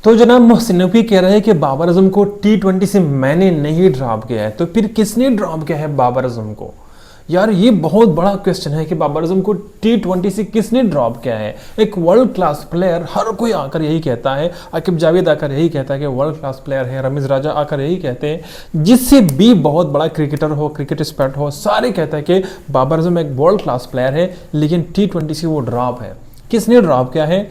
तो जनाब मोहसिन नकवी कह रहे हैं कि बाबर आजम को T20 से मैंने नहीं ड्रॉप किया है, तो फिर किसने ड्रॉप किया है बाबर आजम को? यार ये बहुत बड़ा क्वेश्चन है कि बाबर आजम को T20 से किसने ड्रॉप किया है। एक वर्ल्ड क्लास प्लेयर, हर कोई आकर यही कहता है, आकिब जावेद आकर यही कहता है कि वर्ल्ड क्लास प्लेयर है, रमीज राजा आकर यही कहते हैं, जिससे भी बहुत बड़ा क्रिकेटर हो, क्रिकेट एक्सपर्ट हो, सारे कहते हैं कि बाबर आजम एक वर्ल्ड क्लास प्लेयर है, लेकिन T20 से वो ड्रॉप है। किसने ड्रॉप किया है?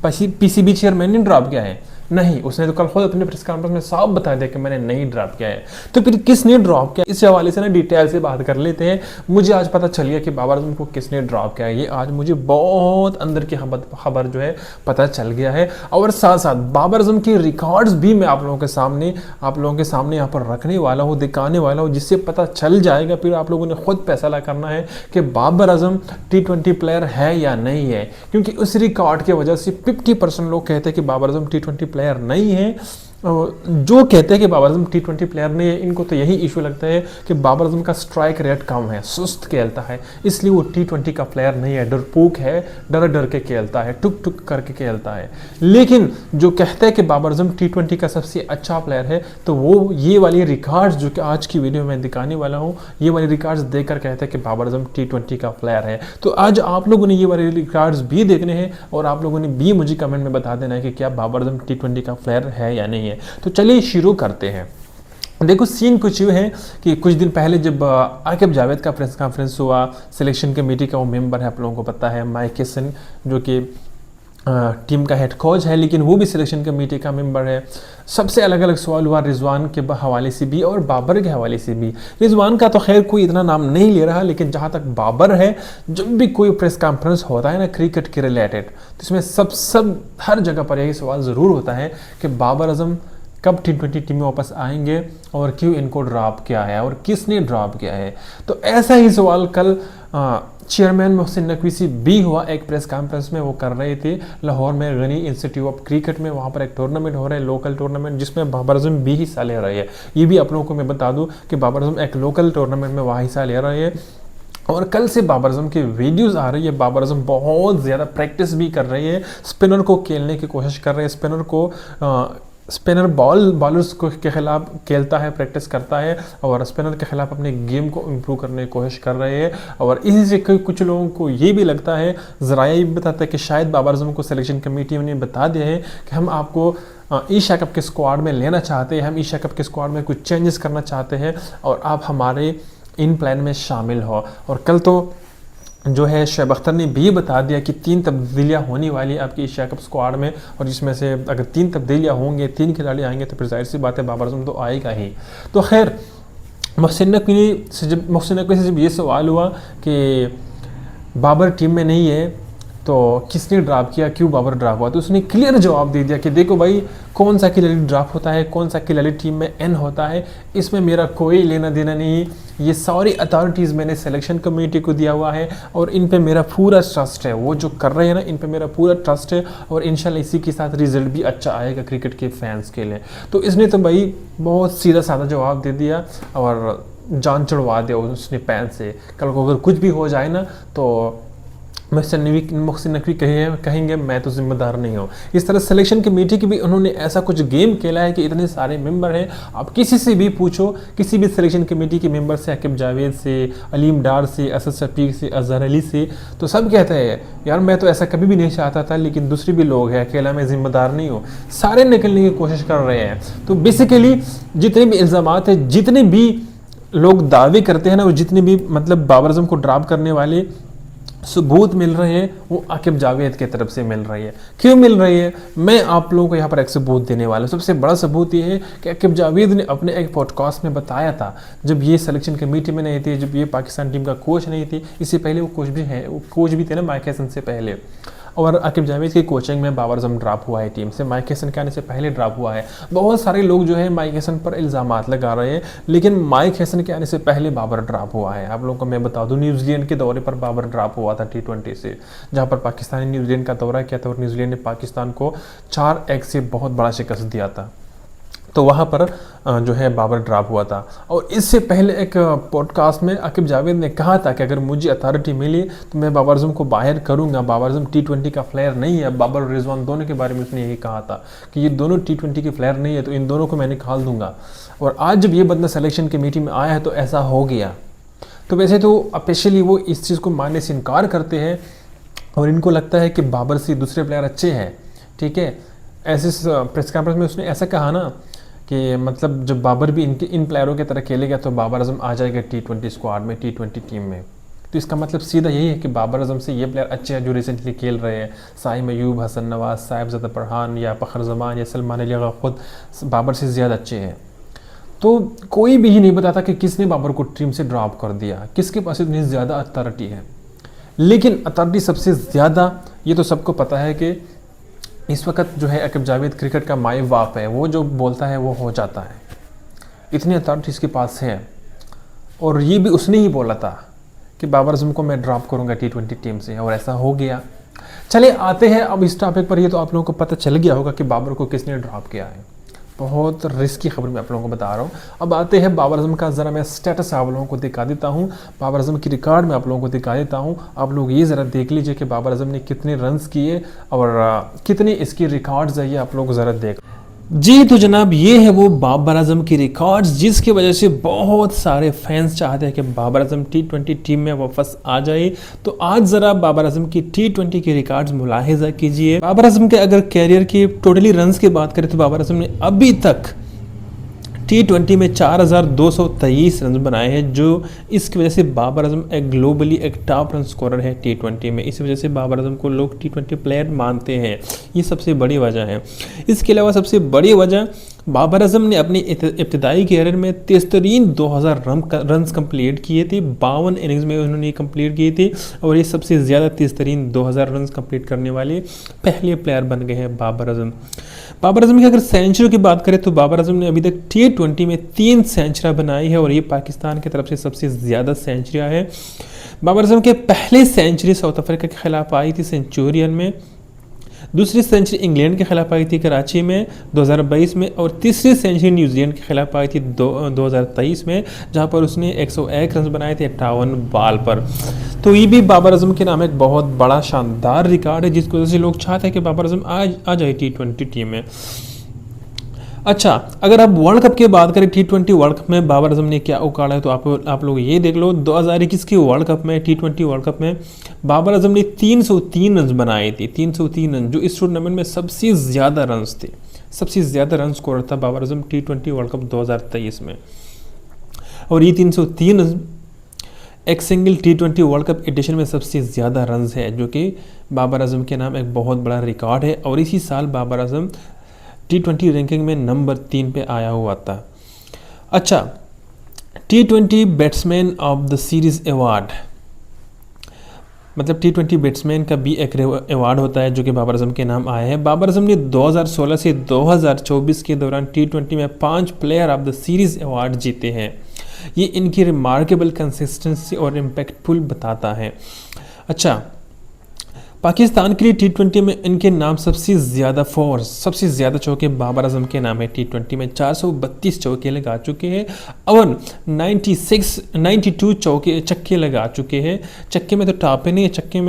पीसीबी चेयरमैन ने ड्रॉप किया है? नहीं, उसने तो कल खुद अपने प्रेस कॉन्फ्रेंस में साफ बता दिया कि मैंने नहीं ड्रॉप किया है। तो फिर किसने ड्रॉप किया, इस हवाले से ना डिटेल से बात कर लेते हैं। मुझे आज पता चल गया कि बाबर आजम को किसने ड्रॉप किया है। ये आज मुझे बहुत अंदर की खबर जो है पता चल गया है, और साथ साथ बाबर आजम के रिकॉर्ड्स भी मैं आप लोगों के सामने यहाँ पर रखने वाला हूँ, दिखाने वाला हूँ, जिससे पता चल जाएगा। फिर आप लोगों ने खुद फैसला करना है कि बाबर आजम T20 प्लेयर है या नहीं है, क्योंकि उस रिकॉर्ड की वजह से 50% लोग कहते हैं कि बाबर आजम T20 प्लेयर नहीं है। जो कहते हैं कि बाबर आजम T20 प्लेयर नहीं है, इनको तो यही इशू लगता है कि बाबर आजम का स्ट्राइक रेट कम है, सुस्त खेलता है, इसलिए वो T20 का प्लेयर नहीं है, डरपोक है, डर डर के खेलता है, टुक टुक करके खेलता है। लेकिन जो कहता है कि बाबर आजम T20 का सबसे अच्छा प्लेयर है, तो वो ये वाली रिकॉर्ड्स जो कि आज की वीडियो में दिखाने वाला हूँ, ये वाली रिकॉर्ड्स देखकर कहता है कि बाबर आजम T20 का प्लेयर है। तो आज आप लोगों ने ये वाले रिकॉर्ड्स भी देखने हैं, और आप लोगों ने भी मुझे कमेंट में बता देना है कि क्या बाबर आजम T20 का प्लेयर है या नहीं है। तो चलिए शुरू करते हैं। देखो सीन कुछ यूँ है कि कुछ दिन पहले जब आकिब जावेद का प्रेस कॉन्फ्रेंस हुआ, सिलेक्शन कमेटी का वो मेंबर है, आप लोगों को पता है, माइक हेसन, जो कि टीम का हेड कोच है, लेकिन वो भी सिलेक्शन कमेटी का मेंबर है। सबसे अलग अलग सवाल हुआ रिजवान के हवाले से भी और बाबर के हवाले से भी। रिजवान का तो खैर कोई इतना नाम नहीं ले रहा, लेकिन जहाँ तक बाबर है, जब भी कोई प्रेस कॉन्फ्रेंस होता है ना क्रिकेट के रिलेटेड, तो इसमें सब हर जगह पर यही सवाल ज़रूर होता है कि बाबर आजम कब T20 टीम में वापस आएंगे और क्यों इनको ड्रॉप किया है और किसने ड्रॉप किया है। तो ऐसा ही सवाल कल चेयरमैन मोहसिन नकवी से भी हुआ। एक प्रेस कॉन्फ्रेंस में वो कर रहे थे लाहौर में गनी इंस्टीट्यूट ऑफ क्रिकेट में, वहाँ पर एक टूर्नामेंट हो रहा है, लोकल टूर्नामेंट, जिसमें बाबर आजम भी हिस्सा ले रहे हैं। ये भी आप लोगों को मैं बता दूं कि बाबर आजम एक लोकल टूर्नामेंट में वहाँ हिस्सा ले रहे हैं, और कल से बाबर आजम की वीडियोस आ रही है। बाबर आजम बहुत ज़्यादा प्रैक्टिस भी कर रहे हैं, स्पिनर को खेलने की कोशिश कर रहे हैं, स्पिनर बॉलर्स के खिलाफ खेलता है, प्रैक्टिस करता है, और स्पिनर के खिलाफ अपने गेम को इम्प्रूव करने की कोशिश कर रहे हैं। और इसी से कुछ लोगों को ये भी लगता है, ज़राया ये भी बताता है कि शायद बाबर आजम को सिलेक्शन कमेटी ने बता दिया है कि हम आपको एशिया कप के स्क्वाड में लेना चाहते हैं, हम एशिया कप के स्क्वाड में कुछ चेंजेस करना चाहते हैं, और आप हमारे इन प्लान में शामिल हो। और कल तो जो है शोएब अख्तर ने भी बता दिया कि 3 तब्दीलियाँ होने वाली है आपकी एशिया कप स्क्वाड में, और जिसमें से अगर 3 तब्दीलियाँ होंगे, 3 खिलाड़ी आएंगे, तो फिर जाहिर सी बात है बाबर आजम तो आएगा ही। तो खैर मोहसिन नकवी से जब ये सवाल हुआ कि बाबर टीम में नहीं है तो किसने ड्रॉप किया, क्यों बाबर ड्रॉप हुआ, तो उसने क्लियर जवाब दे दिया कि देखो भाई, कौन सा खिलाड़ी ड्रॉप होता है, कौन सा खिलाड़ी टीम में एन होता है, इसमें मेरा कोई लेना देना नहीं। ये सारी अथॉरिटीज़ मैंने सिलेक्शन कमेटी को दिया हुआ है, और इन पे मेरा पूरा ट्रस्ट है। वो जो कर रहे हैं ना, इन पे मेरा पूरा ट्रस्ट है, और इंशाल्लाह इसी के साथ रिजल्ट भी अच्छा आएगा क्रिकेट के फैंस के लिए। तो इसने तो भाई बहुत सीधा साधा जवाब दे दिया और जान चढ़वा दिया उसने पैन से। कल को अगर कुछ भी हो जाए ना, तो मोहसिन नकवी कहेंगे मैं तो जिम्मेदार नहीं हूँ। इस तरह सिलेक्शन कमेटी की भी उन्होंने ऐसा कुछ गेम खेला है कि इतने सारे मेंबर हैं, आप किसी से भी पूछो, किसी भी सिलेक्शन कमेटी के मेंबर से, आकिब जावेद से, अलीम डार से, असद शफीक से, अजहर अली से, तो सब कहते हैं यार मैं तो ऐसा कभी भी नहीं चाहता था, लेकिन दूसरे भी लोग हैं, अकेला मैं जिम्मेदार नहीं हूँ। सारे निकलने की कोशिश कर रहे हैं। तो बेसिकली जितने भी इल्ज़ामात हैं, जितने भी लोग दावे करते हैं ना, और जितने भी मतलब बाबर आजम को ड्रॉप करने वाले सबूत मिल रहे हैं, वो आकिब जावेद की तरफ से मिल रही है। क्यों मिल रही है, मैं आप लोगों को यहाँ पर एक सबूत देने वाला हूँ। सबसे बड़ा सबूत ये है कि आकिब जावेद ने अपने एक पॉडकास्ट में बताया था, जब ये सिलेक्शन कमेटी में नहीं थी, जब ये पाकिस्तान टीम का कोच नहीं थी, इससे पहले वो कोच भी थे ना माइक हेसन से पहले, और आकिब जावेद की कोचिंग में बाबर आजम ड्रॉप हुआ है टीम से, माइक हेसन के आने से पहले ड्रॉप हुआ है। बहुत सारे लोग जो है माइक हेसन पर इल्ज़ामात लगा रहे हैं, लेकिन माइक हेसन के आने से पहले बाबर ड्रॉप हुआ है। आप लोगों को मैं बता दूं, न्यूजीलैंड के दौरे पर बाबर ड्रॉप हुआ था T20 से, जहां पर पाकिस्तान ने न्यूजीलैंड का दौरा किया था, और न्यूजीलैंड ने पाकिस्तान को 4-1 से बहुत बड़ा शिकस्त दिया था। तो वहाँ पर जो है बाबर ड्रॉप हुआ था। और इससे पहले एक पॉडकास्ट में आकिब जावेद ने कहा था कि अगर मुझे अथॉरिटी मिली तो मैं बाबर आजम को बाहर करूँगा, बाबर आजम T20 का प्लेयर नहीं है। बाबर और रिजवान दोनों के बारे में उसने यही कहा था कि ये दोनों T20 के प्लेयर नहीं है, तो इन दोनों को मैं निकाल दूंगा। और आज जब ये बंदा सिलेक्शन कमेटी में आया है तो ऐसा हो गया। तो वैसे तो ऑफिशियली वो इस चीज़ को मानने से इनकार करते हैं और इनको लगता है कि बाबर से दूसरे प्लेयर अच्छे हैं, ठीक है। ऐसे प्रेस कॉन्फ्रेंस में उसने ऐसा कहा ना कि मतलब जब बाबर भी इन प्लेयरों की तरह खेलेगा तो बाबर आजम आ जाएगा T20 स्क्वाड में, T20 टीम में। तो इसका मतलब सीधा यही है कि बाबर आजम से ये प्लेयर अच्छे हैं जो रिसेंटली खेल रहे हैं, साइम अयूब, हसन नवाज, साहिबजादा फरहान या फ़खर जमान या सलमान अली आगा खुद बाबर से ज़्यादा अच्छे हैं। तो कोई भी ही नहीं बताता कि किसने बाबर को टीम से ड्रॉप कर दिया, किसके पास इतनी ज़्यादा अथॉरिटी है। लेकिन अथॉरिटी सबसे ज़्यादा ये तो सबको पता है कि इस वक्त जो है आकिब जावेद क्रिकेट का माई बाप है, वो जो बोलता है वो हो जाता है, इतनी अथॉरिटी इसके पास है। और ये भी उसने ही बोला था कि बाबर आजम को मैं ड्रॉप करूंगा T20 टीम से, और ऐसा हो गया। चले आते हैं अब इस टॉपिक पर। ये तो आप लोगों को पता चल गया होगा कि बाबर को किसने ड्रॉप किया है, बहुत रिस्की खबर मैं आप लोगों को बता रहा हूँ। अब आते हैं बाबर आजम का, ज़रा मैं स्टेटस आप लोगों को दिखा देता हूँ, बाबर आजम की रिकॉर्ड में आप लोगों को दिखा देता हूँ। आप लोग ये ज़रा देख लीजिए कि बाबर आजम ने कितने रन्स किए और कितने इसकी रिकॉर्ड्स है, ये आप लोग ज़रा देख। जी तो जनाब, ये है वो बाबर आजम की रिकॉर्ड्स जिसकी वजह से बहुत सारे फैंस चाहते हैं कि बाबर आजम T20 टीम में वापस आ जाए। तो आज ज़रा बाबर आजम की T20 की रिकॉर्ड्स मुलाहिजा कीजिए। बाबर आजम के अगर कैरियर की टोटली रन्स की बात करें तो बाबर आजम ने अभी तक T20 में 4223 रन बनाए हैं, जो इसकी वजह से बाबर आजम एक ग्लोबली एक टॉप रन स्कोरर है T20 में। इस वजह से बाबर आजम को लोग T20 प्लेयर मानते हैं, ये सबसे बड़ी वजह है। इसके अलावा सबसे बड़ी वजह, बाबर आजम ने अपनी इब्तदाई कैरियर में 2000 रन कंप्लीट किए थे, 52 इनिंग्स में उन्होंने कंप्लीट किए थे, और ये सबसे ज़्यादा 2000 रन कंप्लीट करने वाले पहले प्लेयर बन गए हैं बाबर आजम। बाबर आजम की अगर सेंचुरी की बात करें तो बाबर आजम ने अभी तक T20 में 3 सेंचुरी बनाई है और ये पाकिस्तान की तरफ से सबसे ज़्यादा सेंचुरियाँ है। बाबर आजम के पहले सेंचुरी साउथ अफ्रीका के खिलाफ आई थी सेंचुरियन में, दूसरी सेंचुरी इंग्लैंड के खिलाफ आई थी कराची में 2022 में, और तीसरी सेंचुरी न्यूजीलैंड के खिलाफ आई थी 2023 में, जहां पर उसने 101 रन बनाए थे 58 बॉल पर। तो ये भी बाबर आजम के नाम एक बहुत बड़ा शानदार रिकॉर्ड है, जिसकी वजह से लोग चाहते हैं कि बाबर आजम आ जाए T20 टीम में। अच्छा, अगर आप वर्ल्ड कप की बात करें, T20 वर्ल्ड कप में बाबर आजम ने क्या उखाड़ा है तो आप लोग ये देख लो। 2021 की वर्ल्ड कप में, T20 वर्ल्ड कप में बाबर आजम ने 303 रन बनाए थे, 303 रन, जो इस टूर्नामेंट में सबसे ज़्यादा रन थे, सबसे ज़्यादा रन स्कोर था Babar Azam T20 world cup 2023 में। और ये 303 रन एक single T20 world cup addition में सबसे ज़्यादा रन है, जो कि बाबर आजम के नाम एक बहुत बड़ा रिकॉर्ड है। और इसी साल बाबर आजम T20 रैंकिंग में नंबर 3 पे आया हुआ था। अच्छा, T20 batsman of the series award, मतलब T20 बैट्समैन का भी एक अवार्ड होता है जो कि बाबर आजम के नाम आया है। बाबर आजम ने 2016 से 2024 के दौरान T20 में 5 player of the series award जीते हैं। ये इनकी रिमार्केबल कंसिस्टेंसी और इम्पैक्टफुल बताता है। अच्छा, पाकिस्तान के लिए T20 में इनके नाम सबसे ज़्यादा फोर्स, सबसे ज़्यादा चौके बाबर आजम के नाम है। T20 में 432 चौके लगा चुके हैं और 92 चक्के लगा चुके हैं। चक्के में तो टॉप पे नहीं है, चक्कों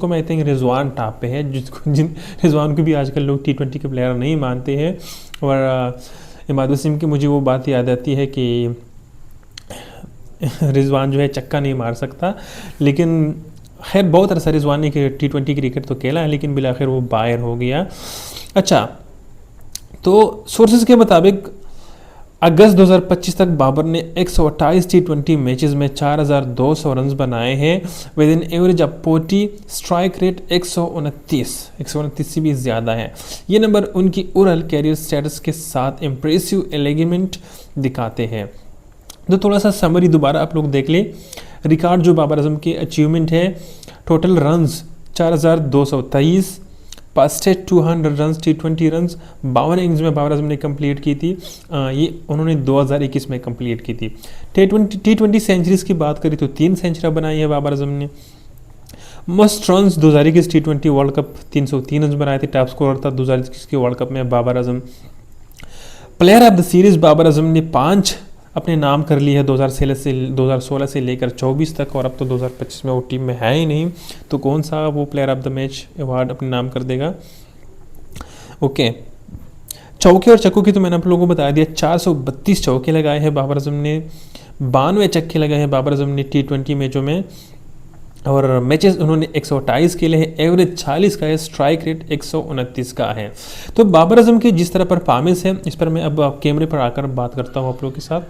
में आई थिंक रिजवान टॉप पे है, रिजवान को भी आजकल लोग T20 के प्लेयर नहीं मानते हैं। और इमाद वसीम की मुझे वो बात याद आती है कि रिजवान जो है चक्का नहीं मार सकता, लेकिन खैर बहुत अरसा रिजवान ने T20 क्रिकेट तो खेला है, लेकिन बिलाखिर वो बाहर हो गया। अच्छा, तो सोर्सेज के मुताबिक अगस्त 2025 तक बाबर ने 128 T20 मैचेस में 4200 रन बनाए हैं with in average of 40, strike rate 129 से भी ज़्यादा है। ये नंबर उनकी ओवरऑल कैरियर स्टेटस के साथ इम्प्रेसिव एलिगमेंट दिखाते हैं। तो थोड़ा सा समरी दोबारा आप लोग देख ले। रिकॉर्ड जो बाबर आजम की अचीवमेंट है, total runs 4223, past 200 run T20 run, 52 innings में बाबर आजम ने कंप्लीट की थी। ये उन्होंने 2021 में कंप्लीट की थी। T20 सेंचुरीज की बात करें तो 3 सेंचुरी बनाई है बाबर आजम ने। Most runs 2021 T20 world cup 303 run बनाए थे, टॉप स्कोरर था 2021 के वर्ल्ड कप में Babar Azam. Player of the series Babar Azam ने 5 अपने नाम कर ली है 2016 से लेकर 24 तक, और अब तो 2025 में वो टीम में है ही नहीं, तो कौन सा वो player of the match award अपने नाम कर देगा। ओके, चौके और छक्कों की तो मैंने आप लोगों को बता दिया, 432 चौके लगाए हैं बाबर आजम ने, 92 छक्के लगाए हैं बाबर आजम ने T20 मैचों में, और मैचेस उन्होंने 128 खेले हैं, एवरेज 40 का है, स्ट्राइक रेट 129 का है। तो बाबर आजम की जिस तरह परफॉर्मेंस है, इस पर मैं अब कैमरे पर आकर बात करता हूँ आप लोगों के साथ।